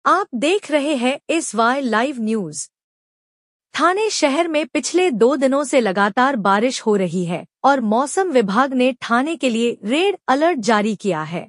आप देख रहे हैं SY लाइव न्यूज। ठाणे शहर में पिछले 2 दिनों से लगातार बारिश हो रही है और मौसम विभाग ने ठाणे के लिए रेड अलर्ट जारी किया है।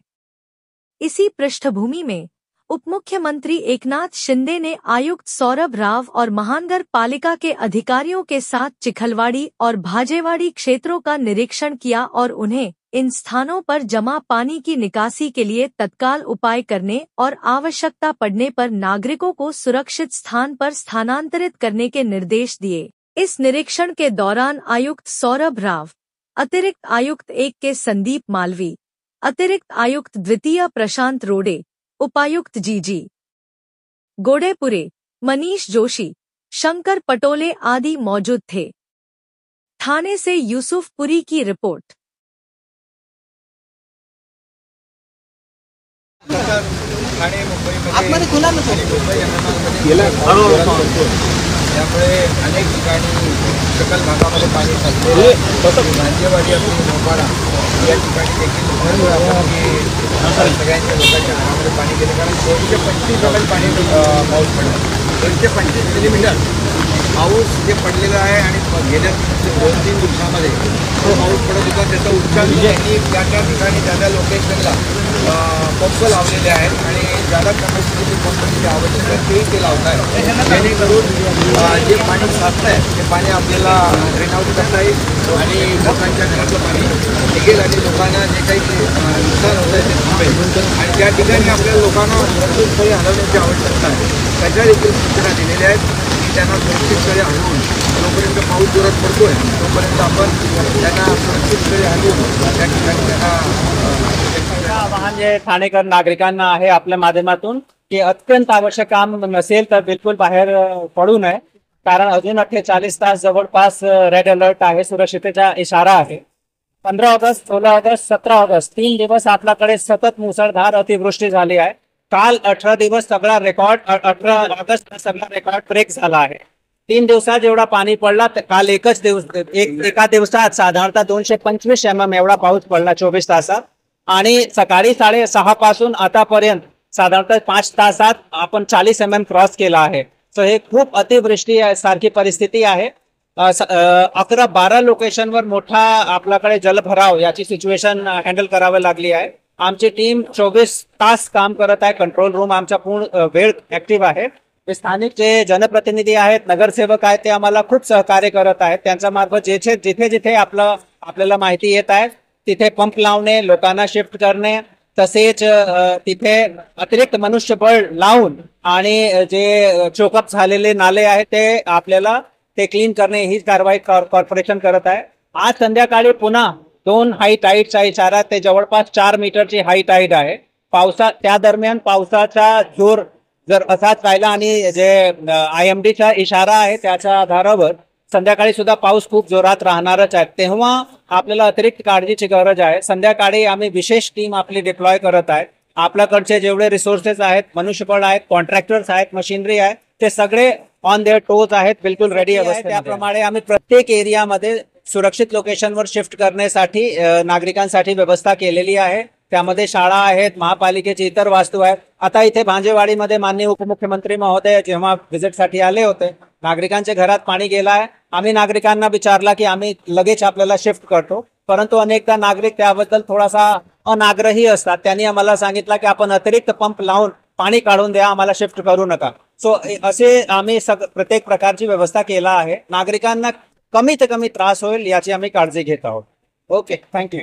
इसी पृष्ठभूमि में उपमुख्यमंत्री एकनाथ शिंदे ने आयुक्त सौरभ राव और महानगर पालिका के अधिकारियों के साथ चिखलवाड़ी और भाजेवाड़ी क्षेत्रों का निरीक्षण किया और उन्हें इन स्थानों पर जमा पानी की निकासी के लिए तत्काल उपाय करने और आवश्यकता पड़ने पर नागरिकों को सुरक्षित स्थान पर स्थानांतरित करने के निर्देश दिए। इस निरीक्षण के दौरान आयुक्त सौरभ राव, अतिरिक्त आयुक्त 1 के संदीप मालवी, अतिरिक्त आयुक्त द्वितीय प्रशांत रोडे, उपायुक्त जीजी गोडेपुरे, मनीष जोशी, शंकर पटोले आदि मौजूद थे। ठाणे से यूसुफ पुरी की रिपोर्ट। ठाणे मुंबईमध्ये त्यामुळे अनेक ठिकाणी सकल भागामध्ये पाणी साचले। भांजेवाडी असो मोपाडा या ठिकाणी देखील सगळ्यांच्या लोकांच्या घरामध्ये पाणी गेले, कारण 225 एमएल पाणी पाऊस पडला। 225 मिलीमीटर पाऊस जे पडलेला आहे आणि गेल्या 2-3 दिवसामध्ये तो पाऊस पडत होता, त्याचा उच्चांक त्यांनी त्या ठिकाणी त्या लोकेशनला पंप लावलेले आहेत आणि ज्यादा कॅपॅसिटीचे पंपांची आवश्यकता ते लावत आहे, जेणेकरून जे पाणी साचलं आहे ते पाणी आपल्याला ड्रेन आउट करता येईल आणि लोकांच्या घरातलं पाणी निघेल आणि लोकांना जे काही नुकसान होतं आहे ते थांबेल आणि त्या ठिकाणी आपल्या लोकांना सुरक्षित स्थळी हलवण्याची आवश्यकता आहे। त्याच्या देखील सूचना दिलेल्या आहेत की त्यांना सुरक्षित स्थळी हलवून जोपर्यंत पाऊस जोरात पडतोय तोपर्यंत आपण त्यांना सुरक्षित स्थळी हलवून त्या ठिकाणी त्यांना आवाहन जे ठाणेकर नागरिकांना आहे आपल्या माध्यमातून की अत्यंत आवश्यक काम नसेल तर बिलकुल बाहेर पडू नये, कारण अजून 48 तास जवळपास रेड अलर्ट आहे, सुरक्षितेचा इशारा आहे। 15 ऑगस्ट, 16 ऑगस्ट, 17 ऑगस्ट 3 दिवस आपल्याकडे सतत मुसळधार अतिवृष्टी झाली आहे। काल 18 दिवस सगळा रेकॉर्ड, 18 ऑगस्ट सगळा रेकॉर्ड ब्रेक झाला आहे। 3 दिवसात जेवढा पाणी पडला काल एका दिवसात साधारणतः 225 mm एवढा पाऊस पडला 24 तासात आणि सकाळी 6:30 पासून आतापर्यंत साधारणतः 5 तासात आपण 40 mm क्रॉस केला आहे। सो हे खूप अतिवृष्टी सारखी परिस्थिती आहे। 11-12 लोकेशनवर मोठा आपल्याकडे जलभराव याची सिच्युएशन हँडल करावी लागली आहे। आमची टीम 24 तास काम करत आहे, कंट्रोल रूम आमचा पूर्ण वेळ ऍक्टिव्ह आहे। स्थानिक जे जनप्रतिनिधी आहेत, नगरसेवक आहेत, ते आम्हाला खूप सहकार्य करत आहेत। त्यांच्या मार्फत जिथे जिथे आपल्याला माहिती येत आहे तिथे पंप लावणे, लोकांना शिफ्ट करणे, तसेच तिथे अतिरिक्त मनुष्यबळ लावून आणि जे चोकअप झालेले नाले आहेत ते आपल्याला क्लीन करणे ही कारवाई कॉर्पोरेशन करत आहे। आज संध्याकाळी पुन्हा 2 हाय टाईडचा इशारा, ते जवळपास 4 मीटरची हाय टाईड आहे। त्या दरम्यान पावसाचा जोर जर असाच राहिला आणि जे IMDचा इशारा आहे त्याच्या आधारावर संध्याकाळी सुद्धा पाऊस खूप जोरात राहणारच आहे, तेव्हा आपल्याला अतिरिक्त काळजीची गरज आहे। संध्याकाळी आम्ही विशेष टीम आपली डिप्लॉय करत आहे। आपल्याकडचे जेवढे रिसोर्सेस आहेत, मनुष्यबळ आहेत, कॉन्ट्रॅक्टर्स आहेत, मशिनरी आहे, ते सगळे ऑन देअर टोज आहेत, बिलकुल रेडी आहे। त्याप्रमाणे आम्ही प्रत्येक एरियामध्ये सुरक्षित लोकेशनवर शिफ्ट करण्यासाठी नागरिकांसाठी व्यवस्था केलेली आहे। त्यामध्ये शाळा आहेत, महापालिकेची इतर वास्तू आहेत। आता इथे भांजेवाडीमध्ये माननीय उपमुख्यमंत्री महोदय जेव्हा व्हिजिटसाठी आले होते, नागरिकांच्या घरात पाणी गेला आहे। आम्ही नागरिकांना विचारला की आम्ही लगेच आपल्याला शिफ्ट करतो, परंतु अनेकदा नागरिक त्याबद्दल थोडासा अनाग्रही असतात। त्यांनी आम्हाला सांगितलं की आपण अतिरिक्त पंप लावून पाणी काढून द्या, आम्हाला शिफ्ट करू नका। सो असे आम्ही प्रत्येक प्रकारची व्यवस्था केला आहे। नागरिकांना कमीत कमी त्रास होईल याची आम्ही काळजी घेत आहोत। Okay, thank you.